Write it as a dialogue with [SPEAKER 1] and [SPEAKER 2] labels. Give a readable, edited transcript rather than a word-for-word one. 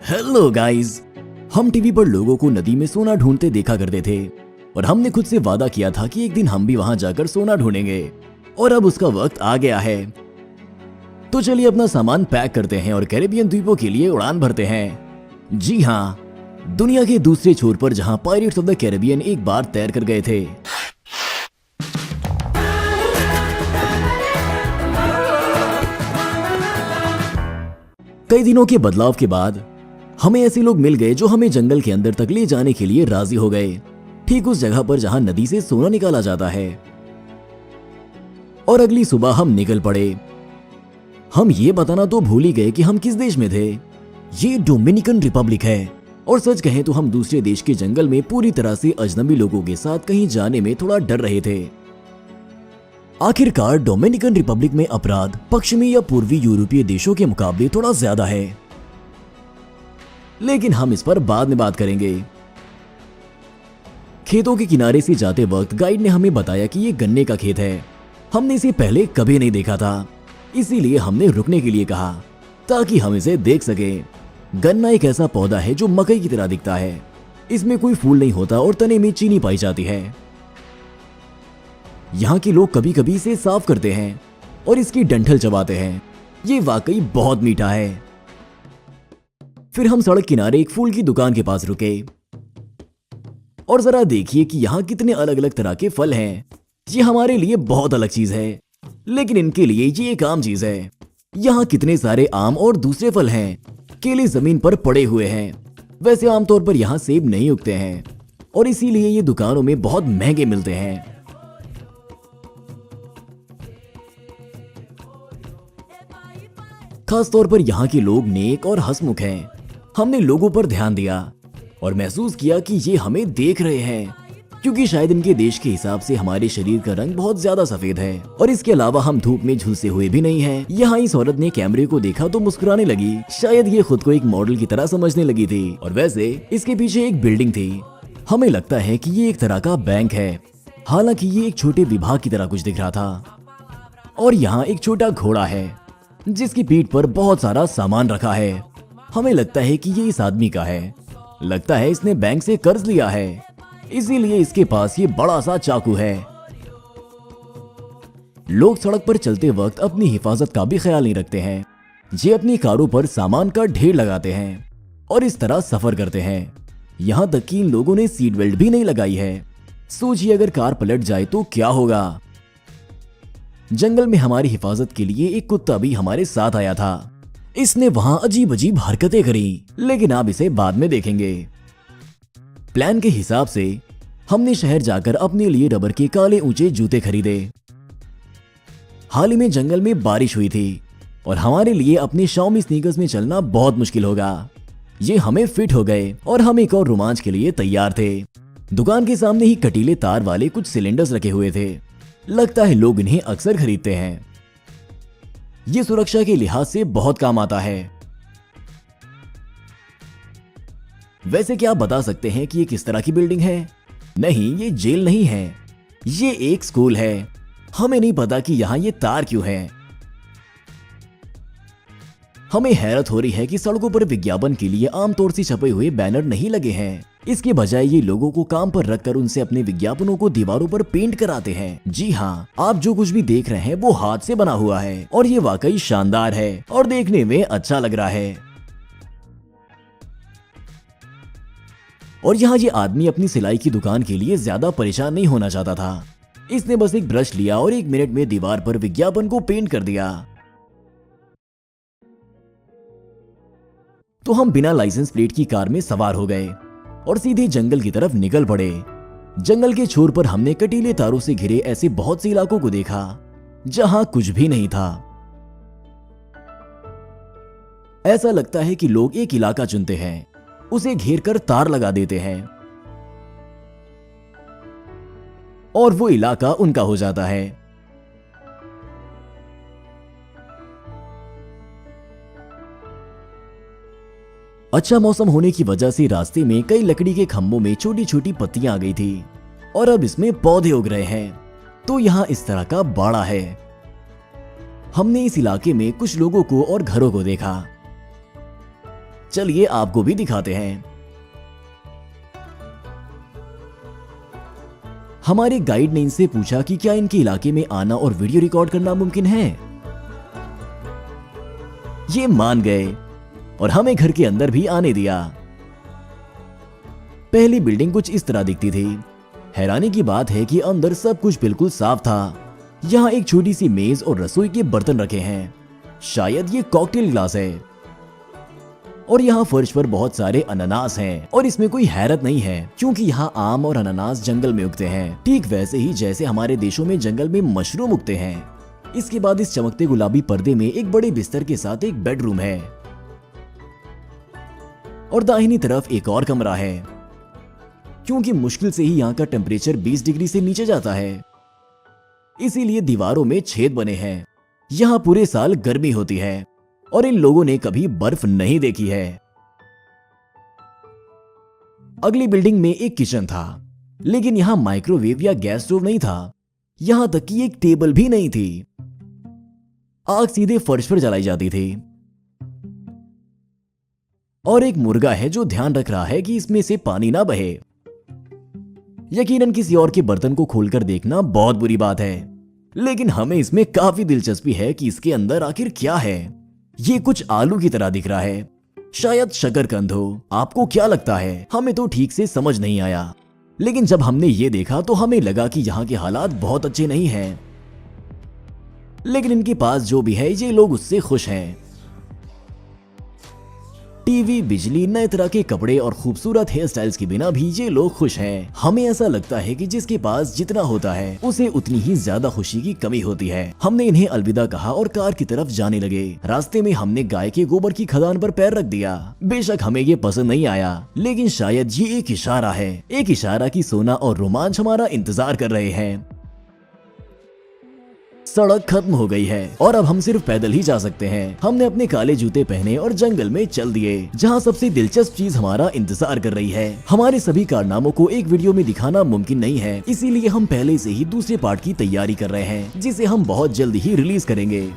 [SPEAKER 1] Hello guys. हम TV पर लोगों को नदी में सोना ढूंढते देखा करते थे और हमने खुद से वादा किया था कि एक दिन हम भी वहां जाकर सोना ढूंढेंगे और अब उसका वक्त आ गया है। तो चलिए अपना सामान पैक करते हैं और कैरेबियन द्वीपों के लिए उड़ान भरते हैं। जी हाँ, दुनिया के दूसरे छोर पर जहां पायरेट्स ऑफ द कैरेबियन एक बार तैर कर गए थे। कई दिनों के बदलाव के बाद हमें ऐसे लोग मिल गए जो हमें जंगल के अंदर तक ले जाने के लिए राजी हो गए, ठीक उस जगह पर जहां नदी से सोना निकाला जाता है। और अगली सुबह हम निकल पड़े। हम ये बताना तो भूल ही गए कि हम किस देश में थे। ये डोमिनिकन रिपब्लिक है और सच कहें तो हम दूसरे देश के जंगल में पूरी तरह से अजनबी लोगों के साथ कहीं जाने में थोड़ा डर रहे थे। आखिरकार डोमिनिकन रिपब्लिक में अपराध पश्चिमी या पूर्वी यूरोपीय देशों के मुकाबले थोड़ा ज्यादा है, लेकिन हम इस पर बाद में बात करेंगे। खेतों के किनारे से जाते वक्त गाइड ने हमें बताया कि ये गन्ने का खेत है। हमने इसे पहले कभी नहीं देखा था, इसीलिए हमने रुकने के लिए कहा ताकि हम इसे देख सकें। गन्ना एक ऐसा पौधा है जो मकई की तरह दिखता है। इसमें कोई फूल नहीं होता और तने में चीनी पाई जाती है। यहाँ के लोग कभी कभी इसे साफ करते हैं और इसकी डंठल चबाते हैं। ये वाकई बहुत मीठा है। फिर हम सड़क किनारे एक फूल की दुकान के पास रुके और जरा देखिए कि यहाँ कितने अलग अलग तरह के फल हैं। ये हमारे लिए बहुत अलग चीज है, लेकिन इनके लिए ये एक आम चीज है। यहाँ कितने सारे आम और दूसरे फल हैं। केले जमीन पर पड़े हुए हैं। वैसे आमतौर पर यहाँ सेब नहीं उगते हैं और इसीलिए ये दुकानों में बहुत महंगे मिलते हैं। खास तौर पर यहाँ के लोग नेक और हंसमुख हैं। हमने लोगों पर ध्यान दिया और महसूस किया कि ये हमें देख रहे हैं, क्योंकि शायद इनके देश के हिसाब से हमारे शरीर का रंग बहुत ज्यादा सफेद है और इसके अलावा हम धूप में झुलसे हुए भी नहीं हैं। यहाँ इस औरत ने कैमरे को देखा तो मुस्कुराने लगी। शायद ये खुद को एक मॉडल की तरह समझने लगी थी। और वैसे इसके पीछे एक बिल्डिंग थी। हमें लगता है कि ये एक तरह का बैंक है, हालांकि ये एक छोटे विभाग की तरह कुछ दिख रहा था। और यहाँ एक छोटा घोड़ा है जिसकी पीठ पर बहुत सारा सामान रखा है। हमें लगता है कि ये इस आदमी का है। लगता है इसने बैंक से कर्ज लिया है, इसीलिए इसके पास ये बड़ा सा चाकू है। लोग सड़क पर चलते वक्त अपनी हिफाजत का भी ख्याल नहीं रखते हैं। ये अपनी कारों पर सामान का ढेर लगाते हैं और इस तरह सफर करते हैं। यहाँ तक कि इन लोगों ने सीट बेल्ट भी नहीं लगाई है। सोचिए अगर कार पलट जाए तो क्या होगा। जंगल में हमारी हिफाजत के लिए एक कुत्ता भी हमारे साथ आया था। इसने वहां अजीब अजीब हरकतें करी, लेकिन आप इसे बाद में देखेंगे। प्लान के हिसाब से हमने शहर जाकर अपने लिए रबर के काले ऊंचे जूते खरीदे। हाल ही में जंगल में बारिश हुई थी और हमारे लिए अपने शाओमी स्नीकर्स में चलना बहुत मुश्किल होगा। ये हमें फिट हो गए और हम एक और रोमांच के लिए तैयार थे। दुकान के सामने ही कटीले तार वाले कुछ सिलेंडर्स रखे हुए थे। लगता है लोग इन्हें अक्सर खरीदते हैं। ये सुरक्षा के लिहाज से बहुत काम आता है। वैसे क्या आप बता सकते हैं कि ये किस तरह की बिल्डिंग है? नहीं, ये जेल नहीं है, ये एक स्कूल है। हमें नहीं पता कि यहाँ ये तार क्यों है। हमें हैरत हो रही है कि सड़कों पर विज्ञापन के लिए आमतौर से छपे हुए बैनर नहीं लगे हैं। इसके बजाय ये लोगों को काम पर रखकर उनसे अपने विज्ञापनों को दीवारों पर पेंट कराते हैं। जी हाँ, आप जो कुछ भी देख रहे हैं वो हाथ से बना हुआ है और ये वाकई शानदार है और देखने में अच्छा लग रहा है। और यहाँ ये आदमी अपनी सिलाई की दुकान के लिए ज्यादा परेशान नहीं होना चाहता था। इसने बस एक ब्रश लिया और 1 मिनट में दीवार पर विज्ञापन को पेंट कर दिया। तो हम बिना लाइसेंस प्लेट की कार में सवार हो गए और सीधे जंगल की तरफ निकल पड़े। जंगल के छोर पर हमने कटीले तारों से घिरे ऐसे बहुत से इलाकों को देखा जहां कुछ भी नहीं था। ऐसा लगता है कि लोग एक इलाका चुनते हैं, उसे घेर कर तार लगा देते हैं और वो इलाका उनका हो जाता है। अच्छा मौसम होने की वजह से रास्ते में कई लकड़ी के खंभों में छोटी छोटी पत्तियां आ गई थी और अब इसमें पौधे उग रहे हैं। तो यहाँ इस तरह का बाड़ा है। हमने इस इलाके में कुछ लोगों को और घरों को देखा। चलिए आपको भी दिखाते हैं। हमारे गाइड ने इनसे पूछा कि क्या इनके इलाके में आना और वीडियो रिकॉर्ड करना मुमकिन है। ये मान गए और हमें घर के अंदर भी आने दिया। पहली बिल्डिंग कुछ इस तरह दिखती थी। हैरानी की बात है कि अंदर सब कुछ बिल्कुल साफ था। यहाँ एक छोटी सी मेज और रसोई के बर्तन रखे हैं, शायद ये कॉकटेल ग्लास है। और यहाँ फर्श पर बहुत सारे अनानास हैं और इसमें कोई हैरत नहीं है क्योंकि यहाँ आम और अनानास जंगल में उगते हैं, ठीक वैसे ही जैसे हमारे देशों में जंगल में मशरूम उगते हैं। इसके बाद इस चमकते गुलाबी पर्दे में एक बड़े बिस्तर के साथ एक बेडरूम है और दाहिनी तरफ एक और कमरा है क्योंकि मुश्किल से ही यहाँ का टेम्परेचर 20 डिग्री से नीचे जाता है, इसीलिए दीवारों में छेद बने हैं। यहाँ पूरे साल गर्मी होती है और इन लोगों ने कभी बर्फ नहीं देखी है। अगली बिल्डिंग में एक किचन था, लेकिन यहाँ माइक्रोवेव या गैस स्टोव नहीं था, यहाँ तक कि एक टेबल भी नहीं थी। आग सीधे फर्श पर जलाई जाती थी और एक मुर्गा है जो ध्यान रख रहा है कि इसमें से पानी ना बहे। यकीनन किसी और के बर्तन को खोलकर देखना बहुत बुरी बात है, लेकिन हमें इसमें काफी दिलचस्पी है कि इसके अंदर आखिर क्या है। ये कुछ आलू की तरह दिख रहा है, शायद शकरकंद हो। आपको क्या लगता है? हमें तो ठीक से समझ नहीं आया, लेकिन जब हमने ये देखा तो हमें लगा कि यहाँ के हालात बहुत अच्छे नहीं हैं। लेकिन इनके पास जो भी है ये लोग उससे खुश हैं। टीवी, बिजली, नए तरह के कपड़े और खूबसूरत हेयर स्टाइल्स के बिना भी ये लोग खुश हैं। हमें ऐसा लगता है कि जिसके पास जितना होता है उसे उतनी ही ज्यादा खुशी की कमी होती है। हमने इन्हें अलविदा कहा और कार की तरफ जाने लगे। रास्ते में हमने गाय के गोबर की खदान पर पैर रख दिया। बेशक हमें ये पसंद नहीं आया, लेकिन शायद ये एक इशारा है, एक इशारा की सोना और रोमांच हमारा इंतजार कर रहे हैं। सड़क खत्म हो गई है और अब हम सिर्फ पैदल ही जा सकते हैं। हमने अपने काले जूते पहने और जंगल में चल दिए, जहाँ सबसे दिलचस्प चीज हमारा इंतजार कर रही है। हमारे सभी कारनामों को एक वीडियो में दिखाना मुमकिन नहीं है, इसीलिए हम पहले से ही दूसरे पार्ट की तैयारी कर रहे हैं, जिसे हम बहुत जल्द ही रिलीज करेंगे।